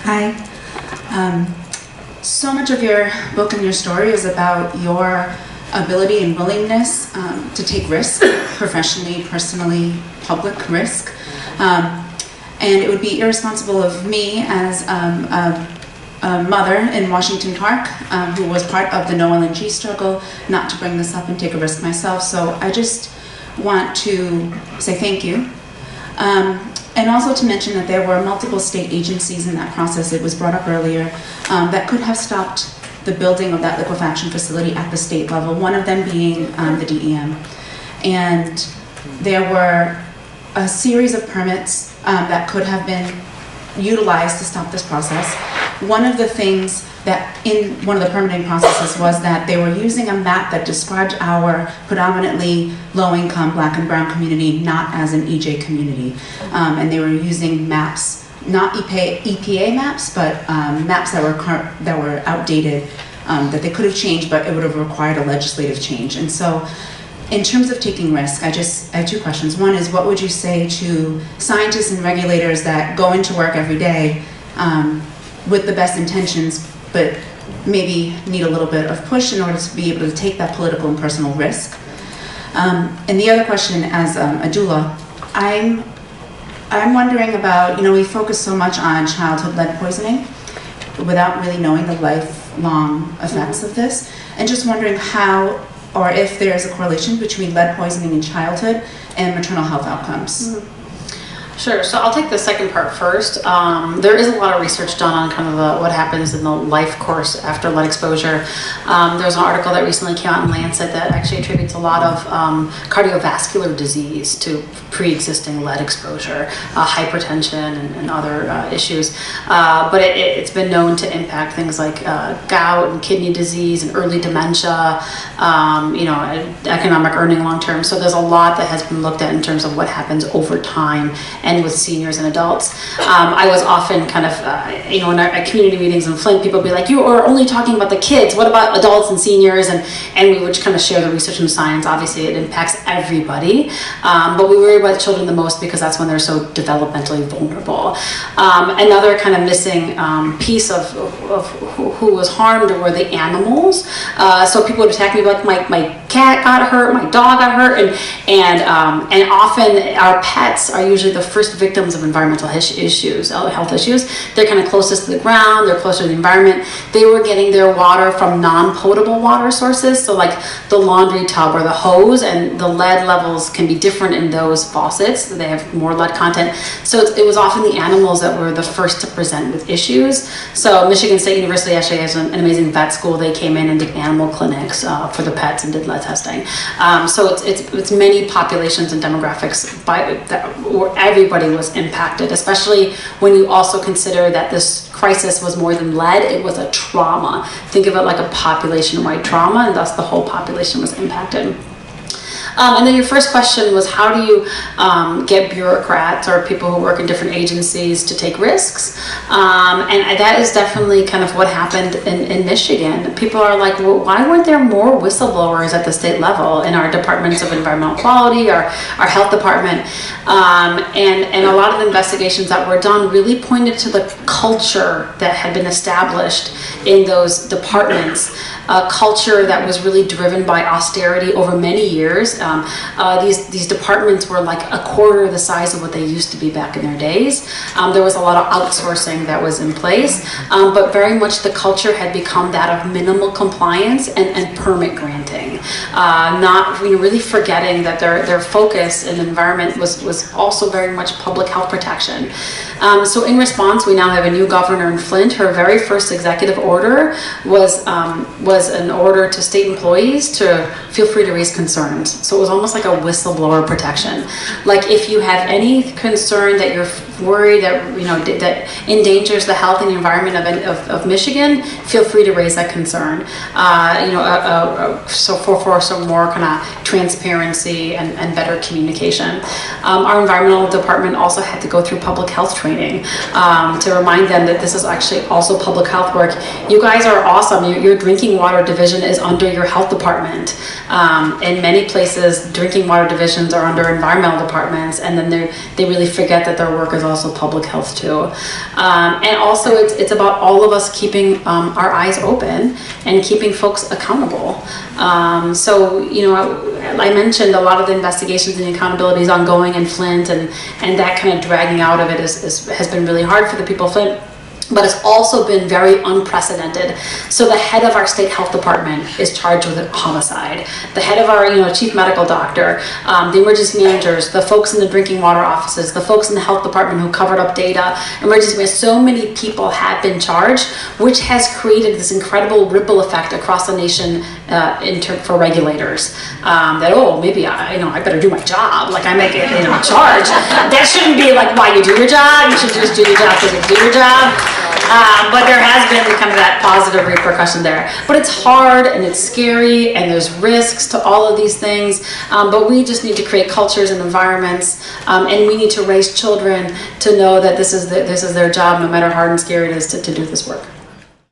Hi. So much of your book and your story is about your ability and willingness to take risk, professionally, personally, public risk. And it would be irresponsible of me as a mother in Washington Park who was part of the no LNG struggle not to bring this up and take a risk myself. So I just want to say thank you. And also to mention that there were multiple state agencies in that process, it was brought up earlier, that could have stopped the building of that liquefaction facility at the state level, one of them being the DEM. And there were a series of permits that could have been utilized to stop this process. One of the things that in one of the permitting processes was that they were using a map that described our predominantly low-income Black and Brown community not as an EJ community. And they were using maps, not EPA maps, but maps that were outdated, that they could have changed, but it would have required a legislative change. And so in terms of taking risk, I have two questions. One is, what would you say to scientists and regulators that go into work every day with the best intentions, but maybe need a little bit of push in order to be able to take that political and personal risk? And the other question, as a doula, I'm wondering about, we focus so much on childhood lead poisoning without really knowing the lifelong effects of this, and just wondering how or if there is a correlation between lead poisoning in childhood and maternal health outcomes. Sure, so I'll take the second part first. There is a lot of research done on kind of what happens in the life course after lead exposure. There's an article that recently came out in Lancet that actually attributes a lot of cardiovascular disease to pre-existing lead exposure, hypertension and other issues. But it's been known to impact things like gout and kidney disease and early dementia, economic earning long term. So there's a lot that has been looked at in terms of what happens over time and with seniors and adults. I was often kind of, in our community meetings in Flint, people would be like, you are only talking about the kids, what about adults and seniors? And we would kind of share the research and science. Obviously it impacts everybody, but we worry about the children the most because that's when they're so developmentally vulnerable. Another kind of missing piece of who was harmed were the animals. So people would attack me like, my cat got hurt, my dog got hurt, and often our pets are usually the first victims of environmental issues, health issues. They're kind of closest to the ground, they're closer to the environment. They were getting their water from non-potable water sources, so like the laundry tub or the hose, and the lead levels can be different in those faucets. They have more lead content. So it was often the animals that were the first to present with issues. So Michigan State University actually has an amazing vet school. They came in and did animal clinics for the pets and did lead testing. So it's many populations and demographics where everybody was impacted, especially when you also consider that this crisis was more than lead, it was a trauma. Think of it like a population-wide trauma, and thus the whole population was impacted. And then your first question was, how do you get bureaucrats or people who work in different agencies to take risks? And that is definitely kind of what happened in Michigan. People are like, well, why weren't there more whistleblowers at the state level in our departments of environmental quality, our health department? And a lot of the investigations that were done really pointed to the culture that had been established in those departments. A culture that was really driven by austerity over many years. These departments were like a quarter the size of what they used to be back in their days. There was a lot of outsourcing that was in place, but very much the culture had become that of minimal compliance and permit granting. Not really forgetting that their focus in the environment was also very much public health protection. So in response, we now have a new governor in Flint. Her very first executive order was an order to state employees to feel free to raise concerns. So it was almost like a whistleblower protection. Like if you have any concern that you're worried that that endangers the health and the environment of Michigan, feel free to raise that concern. So for some more kind of transparency and better communication. Our environmental department also had to go through public health training to remind them that this is actually also public health work. You guys are awesome. Your drinking water division is under your health department. In many places, is drinking water divisions are under environmental departments, and then they really forget that their work is also public health too. And also it's about all of us keeping our eyes open and keeping folks accountable. So, you know, I mentioned a lot of the investigations and accountability is ongoing in Flint, and that kind of dragging out of it has been really hard for the people of Flint. But it's also been very unprecedented. So the head of our state health department is charged with a homicide. The head of our, you know, chief medical doctor, the emergency managers, the folks in the drinking water offices, the folks in the health department who covered up data, emergency managers, so many people have been charged, which has created this incredible ripple effect across the nation for regulators. That, oh, maybe I better do my job. Like I make it, you know, charge. That shouldn't be like why you do your job. You should just do your job because you do your job. But there has been kind of that positive repercussion there. But it's hard and it's scary and there's risks to all of these things. But we just need to create cultures and environments, and we need to raise children to know that this is their job, no matter how hard and scary it is to do this work.